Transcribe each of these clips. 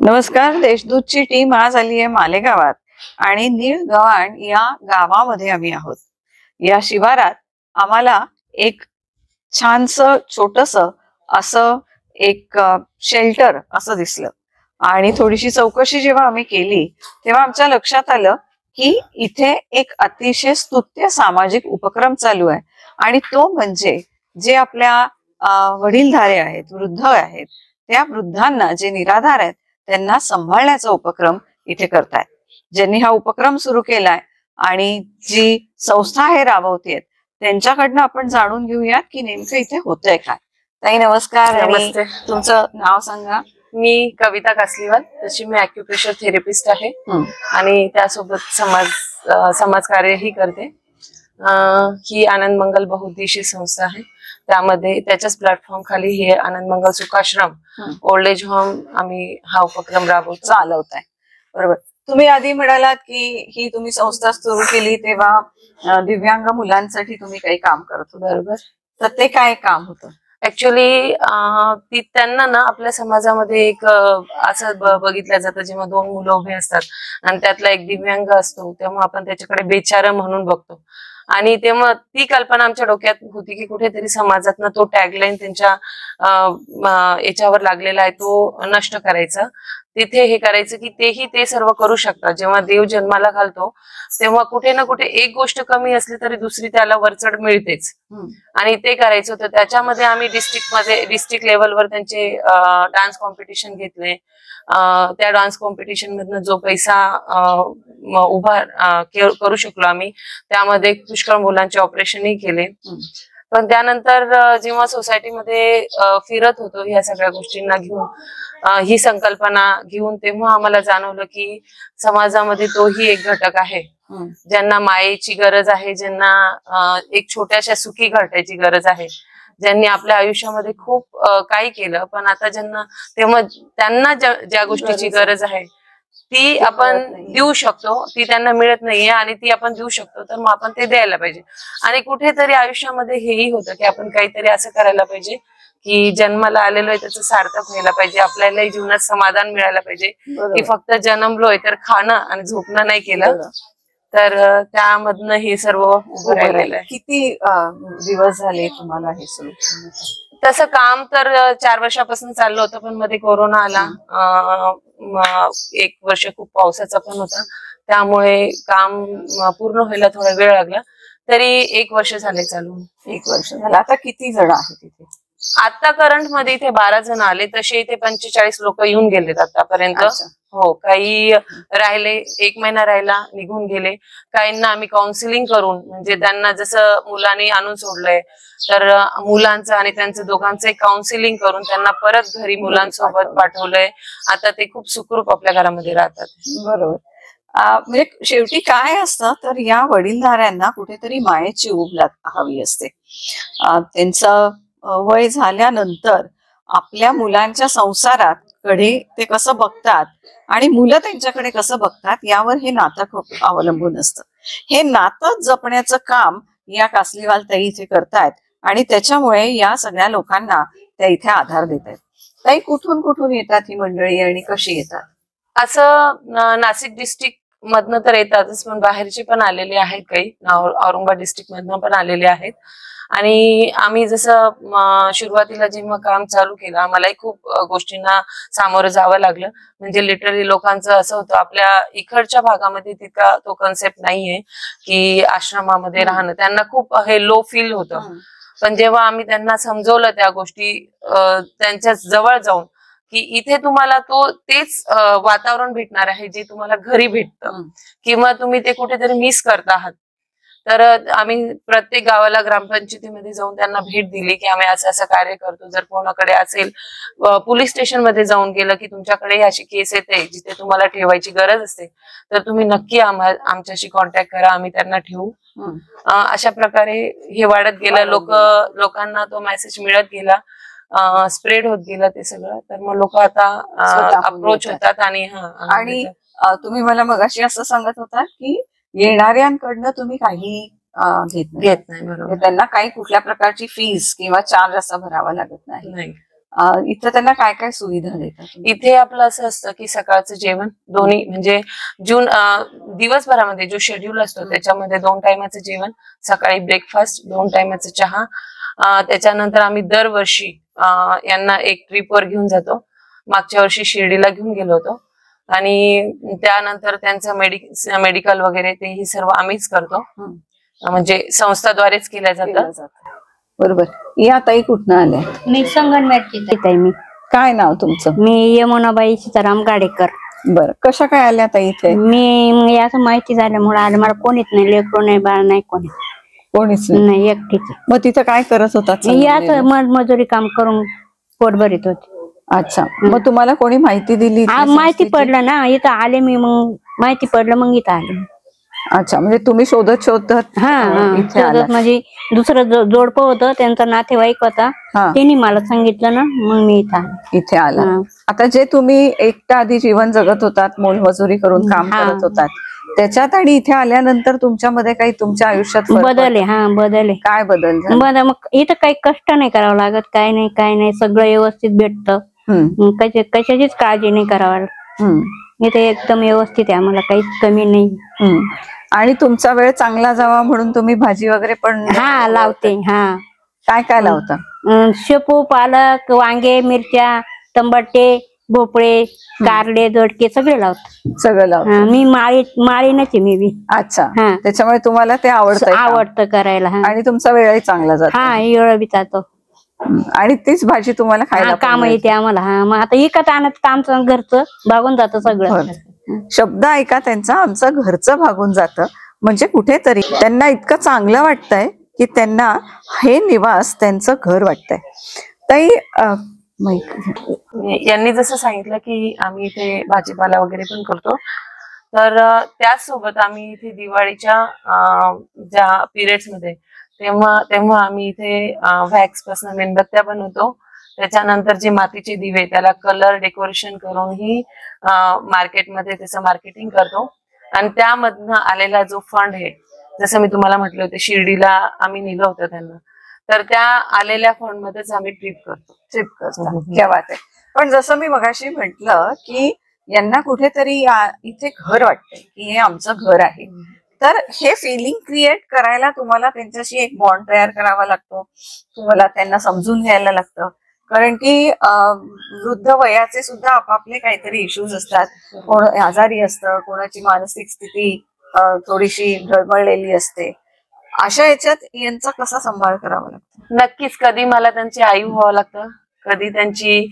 नमस्कार. देशदूतची टीम आज आली आहे मालेगावात आणि निळगव्हाण या गावामध्ये आम्ही आहोत. या शिवारात आम्हाला एक छानसं छोटंसं असं एक शेल्टर असं दिसलं आणि थोडीशी चौकशी जेव्हा आम्ही केली तेव्हा आमच्या लक्षात आलं की इथे एक अतिशय स्तुत्य सामाजिक उपक्रम चालू आहे आणि तो म्हणजे जे आपल्या वडीलधारे आहेत, वृद्ध आहेत, त्या वृद्धांना जे निराधार आहेत त्यांना सांभाळण्याचा उपक्रम इथे करतायत. ज्यांनी हा उपक्रम सुरू केलाय आणि जी संस्था हे राबवतेय त्यांच्याकडनं आपण जाणून घेऊयात की नेमकं इथे होतंय काय. ताई नमस्कार. नमस्ते. तुमचं नाव सांगा. मी कविता कासलीवाल, तशी मी ॲक्युप्रेशर थेरपिस्ट आहे आणि त्यासोबत समाजकार्यही करते. ही आनंद मंगल बहुउद्देशीय संस्था आहे. त्यामध्ये त्याच्याच प्लॅटफॉर्म खाली हे आनंद मंगल सुखाश्रम ओल्ड एज होम आम्ही हा उपक्रम चालवताय. बरोबर. तुम्ही आधी म्हणालात की ही तुम्ही संस्था सुरू केली तेव्हा दिव्यांग मुलांसाठी तुम्ही काही काम करत होता. बरोबर. तर ते काय काम होतं? ऍक्च्युअली ती त्यांना ना आपल्या समाजामध्ये एक असं बघितलं जातं, जेव्हा दोन मुलं उभे असतात आणि त्यातला एक दिव्यांग असतो तेव्हा आपण त्याच्याकडे बेचारा म्हणून बघतो. आणि तेव्हा ती कल्पना आमच्या डोक्यात होती की कुठेतरी समाजातनं तो टॅगलाईन त्यांच्या याच्यावर लागलेला आहे तो नष्ट करायचा. तिथे हे करायचं की तेही ते सर्व करू शकतात. जेव्हा देव जन्माला घालतो तेव्हा कुठे ना कुठे एक गोष्ट कमी असली तरी दुसरी त्याला वरचढ मिळतेच आणि ते करायचं होतं. त्याच्यामध्ये आम्ही डिस्ट्रिक्ट लेवलवर त्यांचे डान्स कॉम्पिटिशन घेतले. त्या डान्स कॉम्पिटिशन मधनं जो पैसा उभा करू शकलो आम्ही, त्यामध्ये पुष्कळ मुलांचे ऑपरेशनही केले. पण त्यानंतर जेव्हा सोसायटीमध्ये फिरत होतो ह्या सगळ्या गोष्टींना घेऊन, ही संकल्पना घेऊन, तेव्हा आम्हाला जाणवलं की समाजामध्ये तोही एक घटक आहे ज्यांना मायेची गरज आहे, ज्यांना एक छोट्याशा सुखी घरट्याची गरज आहे, ज्यांनी आपल्या आयुष्यामध्ये खूप काही केलं पण आता त्यांना ज्या गोष्टीची गरज आहे ती आपण देऊ शकतो, ती त्यांना मिळत नाहीये आणि ती आपण देऊ शकतो, तर मग आपण ते द्यायला पाहिजे. आणि कुठेतरी आयुष्यामध्ये हेही होतं की आपण काहीतरी असं करायला पाहिजे की जन्माला आलेलो आहे त्याचं सार्थक व्हायला पाहिजे, आपल्यालाही जीवनात समाधान मिळायला पाहिजे की फक्त जन्मलोय तर खाणं आणि झोपणं नाही केलं. तर त्यामधनं हे सर्व उभं राहिलेलं आहे. किती दिवस झाले तुम्हाला हे सुरू? तसं काम तर 4 वर्षापासून चाललं होतं, पण मध्ये कोरोना आला. 1 वर्ष खूप पावसाचा पण होता, त्यामुळे काम पूर्ण व्हायला थोडा वेळ लागला. तरी 1 वर्ष झाले चालून. 1 वर्ष झालं. आता किती जण आहेत तिथे? आता करंट मध्ये इथे 12 जण आले, तसे इथे 45 लोक येऊन गेलेत आतापर्यंत. हो, काही राहिले, 1 महिना राहिला निघून गेले. काहींना आम्ही काउन्सिलिंग करून, म्हणजे त्यांना जसं मुलांनी आणून सोडलंय तर मुलांचं आणि त्यांचं दोघांचं काउन्सिलिंग करून त्यांना परत घरी मुलांसोबत पाठवलंय. आता ते खूप सुखरूप आपल्या घरामध्ये राहतात. बरोबर. म्हणजे शेवटी काय असतं तर या वडीलधाऱ्यांना कुठेतरी मायेची ऊब हवी असते. त्यांचं वय झाल्यानंतर आपल्या मुलांच्या संसारात कडे ते कसं बघतात आणि मुलं त्यांच्याकडे कसं बघतात यावर हे नातं खूप अवलंबून असतं. हे नातं जपण्याचं काम या कासलीवाल ताई इथे करतायत आणि त्याच्यामुळे या सगळ्या लोकांना त्या इथे आधार देत आहेत. ताई, कुठून कुठून येतात ही मंडळी आणि कशी येतात? असं नाशिक डिस्ट्रिक्ट मधनं तर येतातच, पण बाहेरचे पण आलेले आहेत, काही औरंगाबाद डिस्ट्रिक्ट मधनं पण आलेले आहेत. आणि आम्ही जसं सुरुवातीला जेव्हा काम चालू केलं आम्हालाही खूप गोष्टींना सामोरं जावं लागलं. म्हणजे लिटरली लोकांचं असं होतं, आपल्या इकडच्या भागामध्ये तितका तो कन्सेप्ट नाहीये की आश्रमामध्ये राहणं, त्यांना खूप हे लो फील होतं. पण जेव्हा आम्ही त्यांना समजवलं त्या गोष्टी, त्यांच्या जवळ जाऊन की इथे तुम्हाला तेच वातावरण भेटणार आहे जे तुम्हाला घरी भेटतं किंवा तुम्ही ते कुठेतरी मिस करत आहात, तर आम्ही प्रत्येक गावाला ग्रामपंचायतीमध्ये जाऊन त्यांना भेट दिली की आम्ही असं असं कार्य करतो. जर कोणाकडे असेल, पोलीस स्टेशन मध्ये जाऊन गेलं की तुमच्याकडे अशी केस येते जिथे तुम्हाला ठेवायची गरज असते, तर तुम्ही नक्की आमच्याशी कॉन्टॅक्ट करा, आम्ही त्यांना ठेवू. अशा प्रकारे हे वाढत गेलं. लोकांना तो मेसेज मिळत गेला, स्प्रेड होत गेला ते सगळं. तर मग लोक आता अप्रोच होतात. आणि तुम्ही मला मगाशी असं सांगत होता की येणाऱ्यांकडनं तुम्ही काही घेत नाही. बरोबर. त्यांना काही कुठल्या प्रकारची फीस किंवा चार्ज असा भरावा लागत नाही. इथं त्यांना काय काय सुविधा देतात? इथे आपलं असं असतं की सकाळचं जेवण दोन्ही म्हणजे दिवसभरामध्ये जो शेड्यूल असतो त्याच्यामध्ये 2 टायमाचं जेवण, सकाळी ब्रेकफास्ट, 2 टायमाचं चहा. त्याच्यानंतर आम्ही दरवर्षी यांना एक ट्रिपवर घेऊन जातो. मागच्या वर्षी शिर्डीला घेऊन गेलो होतो आणि त्यानंतर त्यांचं मेडिकल वगैरे तेही सर्व आम्हीच करतो, म्हणजे संस्थाद्वारेच केलं जातं. बरोबर. या ताई कुठनं आल्या? मी संगमनेरची आहे. मी काय नाव तुमचं? मी यमुनाबाई सीताराम गाडेकर. बरं, कशा काय आल्या ताई इथे? मी असं माहिती झाल्यामुळे आलं. मला कोणीच नाही, लेकरू नाही, बाळ नाही, कोणीच नाही, एकटीच. मग तिथं काय करत होतात? मी याच मजुरी काम करून पोट भरीत होते. अच्छा, मग तुम्हाला कोणी माहिती दिली? माहिती पडलं ना, इथं आले मी, मग माहिती पडलं, मग इथं आले. अच्छा, म्हणजे तुम्ही शोधत शोधत शोधत म्हणजे दुसरं जोडपं होतं, त्यांचा नातेवाईक होता, त्यांनी मला सांगितलं ना, मग मी इथे आला. आता जे तुम्ही एकटा आधी जीवन जगत होतात, मोलमजुरी करून काम करत होतात, त्याच्यात आणि इथे आल्यानंतर तुमच्यामध्ये काही तुमच्या आयुष्यात बदल आहे? बदल आहे. काय बदल? मग इथं काही कष्ट नाही करावं लागत, काय नाही, सगळं व्यवस्थित भेटतं. कशाचीच काळजी नाही करावं. इथे एकदम व्यवस्थित आहे, आम्हाला काहीच कमी नाही. आणि तुमचा वेळ चांगला जावा म्हणून तुम्ही भाजी वगैरे पण लावते. काय काय लावता? शेपू, पालक, वांगे, मिरच्या, टमाटे, भोपळे, कारले, दोडके सगळे लावतो. सगळं लावतो. मी माळीनच आहे मी बी. अच्छा, त्याच्यामुळे तुम्हाला ते आवडतं करायला. आणि तुमचा वेळही चांगला जातो. वेळ बी जातो. आणि तीच भाजी तुम्हाला खायला काम येते आम्हाला. मग आता इकत आणत काम घरचं भागून जातं सगळं. शब्द ऐका त्यांचा, आमचं घरचं भागून जातं. म्हणजे कुठेतरी त्यांना इतकं चांगलं वाटतंय की त्यांना हे निवास त्यांचं घर वाटतंय. ताई, यांनी जसं सांगितलं की आम्ही इथे भाजीपाला वगैरे पण करतो, तर त्याचसोबत आम्ही इथे दिवाळीच्या ज्या पिरियड्स मध्ये तेव्हा आम्ही इथे वॅक्स पासून मेणबत्त्या बनवतो. त्याच्यानंतर जे मातीचे दिवे, त्याला कलर डेकोरेशन करून ही मार्केटमध्ये त्याचं मार्केटिंग करतो. आणि त्यामधनं आलेला जो फंड आहे, जसं मी तुम्हाला म्हटलं होतं शिर्डीला आम्ही नेलं होतं त्यांना, तर त्या आलेल्या फंड मध्येच आम्ही ट्रिप करतो. क्या बात आहे. पण जसं मी मगाशी म्हटलं की यांना कुठेतरी इथे घर वाटतंय की हे आमचं घर आहे, तर हे फिलिंग क्रिएट करायला तुम्हाला त्यांच्याशी एक बॉन्ड तयार करावा लागतो. तुम्हाला त्यांना समजून घ्यायला लागतं, कारण की वृद्ध वयाचे सुद्धा आपापले काहीतरी इश्यूज असतात. कोण आजारी असतं, कोणाची मानसिक स्थिती थोडीशी ढळमळलेली असते. अशा याच्यात यांचा कसा सांभाळ करावा लागतो? नक्कीच, कधी मला त्यांची आई व्हावं लागतं, कधी त्यांची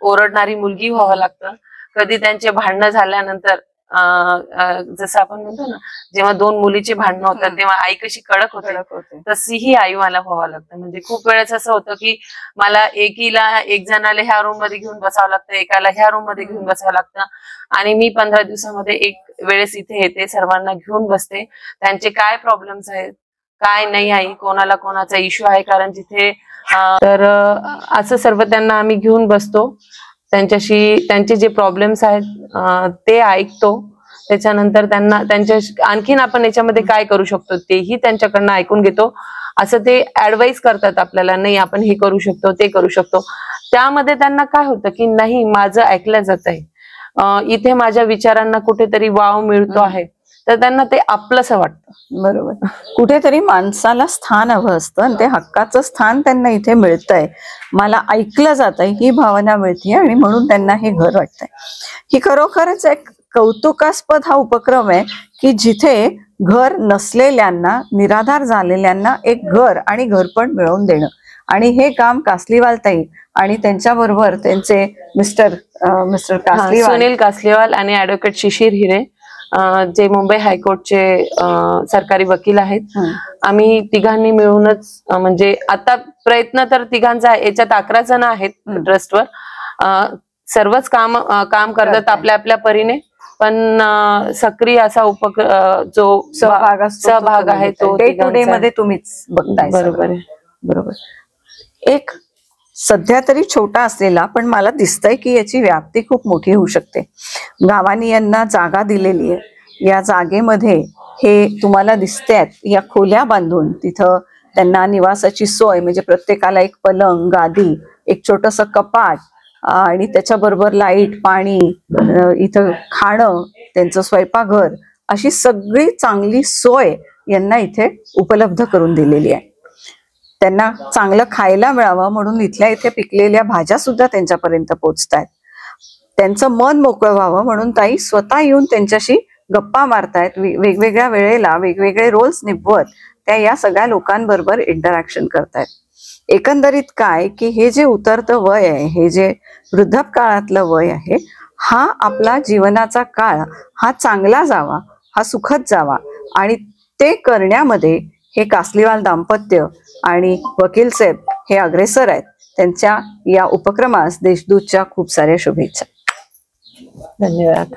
ओरडणारी मुलगी व्हावं लागतं, कधी त्यांचे भांडणं झाल्यानंतर जसं आपण म्हणतो ना, जेव्हा 2 मुलीचे भांडणं होतात तेव्हा आई कशी कडक होते, तशीही आई मला व्हावं लागतं. म्हणजे खूप वेळेस असं होतं की मला एक जणाला ह्या रूम मध्ये घेऊन बसावं लागतं, एकाला ह्या रूम मध्ये घेऊन बसावं लागतं. आणि मी 15 दिवसामध्ये एक वेळेस इथे येते, सर्वांना घेऊन बसते, त्यांचे काय प्रॉब्लेम्स आहेत, काय नाही आहे, कोणाला कोणाचा इश्यू आहे, कारण जिथे तर असं सर्व त्यांना आम्ही घेऊन बसतो, त्यांचे जे प्रॉब्लेम्स आहेत ते ऐकतो. त्याच्यानंतर त्यांच्या आणखीन आपण याच्यामध्ये काय करू शकतो तेही त्यांच्याकडनं ऐकून घेतो. असं ते ऍडवाइस करतात आपल्याला, नाही आपण हे करू शकतो, ते करू शकतो. त्यामध्ये त्यांना काय होतं की नाही, माझं ऐकलं जात आहे, इथे माझ्या विचारांना कुठेतरी वाव मिळतो आहे, तर त्यांना ते आपलंसं वाटतं. बरोबर. कुठेतरी माणसाला स्थान हवं असतं आणि ते हक्काचं स्थान त्यांना इथे मिळतंय, मला ऐकलं जात आहे ही भावना मिळते आणि म्हणून त्यांना हे घर वाटतंय. ही खरोखरच एक कौतुकास्पद हा उपक्रम आहे की जिथे घर नसलेल्यांना, निराधार झालेल्यांना एक घर आणि घरपण मिळवून देणं. आणि हे काम कासलीवाल ताई आणि त्यांच्याबरोबर त्यांचे मिस्टर कासलीवाल, सुनील कासलीवाल आणि ऍडव्होकेट शिशिर हिरे, जे मुंबई हायकोर्टचे सरकारी वकील आहेत, आम्ही तिघांनी मिळूनच, म्हणजे आता प्रयत्न तर तिघांचा आहे, याच्यात 11 जण आहेत ट्रस्टवर, सर्वच काम करतात आपल्या आपल्या परीने, पण सक्रिय असा जो सहभाग आहे तो डे टू डे मध्ये तुम्हीच बघताय. बरोबर आहे. बरोबर. एक सध्या तरी छोटा असलेला, पण मला दिसतंय की याची व्याप्ती खूप मोठी होऊ शकते. गावानी यांना जागा दिलेली आहे, या जागेमध्ये हे तुम्हाला दिसतात या खोल्या बांधून तिथं त्यांना निवासाची सोय, म्हणजे प्रत्येकाला एक पलंग, गादी, एक छोटस कपाट आणि त्याच्याबरोबर लाईट, पाणी, इथं खाणं, त्यांचं स्वयंपाकघर, अशी सगळी चांगली सोय यांना इथे उपलब्ध करून दिलेली आहे. त्यांना चांगलं खायला मिळावं म्हणून इथल्या इथे पिकलेल्या भाज्या सुद्धा त्यांच्यापर्यंत पोहोचतायत. त्यांचं मन मोकळं व्हावं म्हणून ताई स्वतः येऊन त्यांच्याशी गप्पा मारतायत. वेगवेगळ्या वेळेला वेगवेगळे रोल्स निभवत त्या या सगळ्या लोकांबरोबर इंटरॅक्शन करतायत. एकंदरीत काय की हे जे उतरतं वय आहे, हे जे वृद्धपकाळातलं वय आहे, हा आपला जीवनाचा काळ हा चांगला जावा, हा सुखद जावा, आणि ते करण्यामध्ये हे कासलीवाल दाम्पत्य आणि वकील साहेब हे अग्रेसर आहेत. त्यांच्या या उपक्रमास देशदूतच्या खूप साऱ्या शुभेच्छा. धन्यवाद.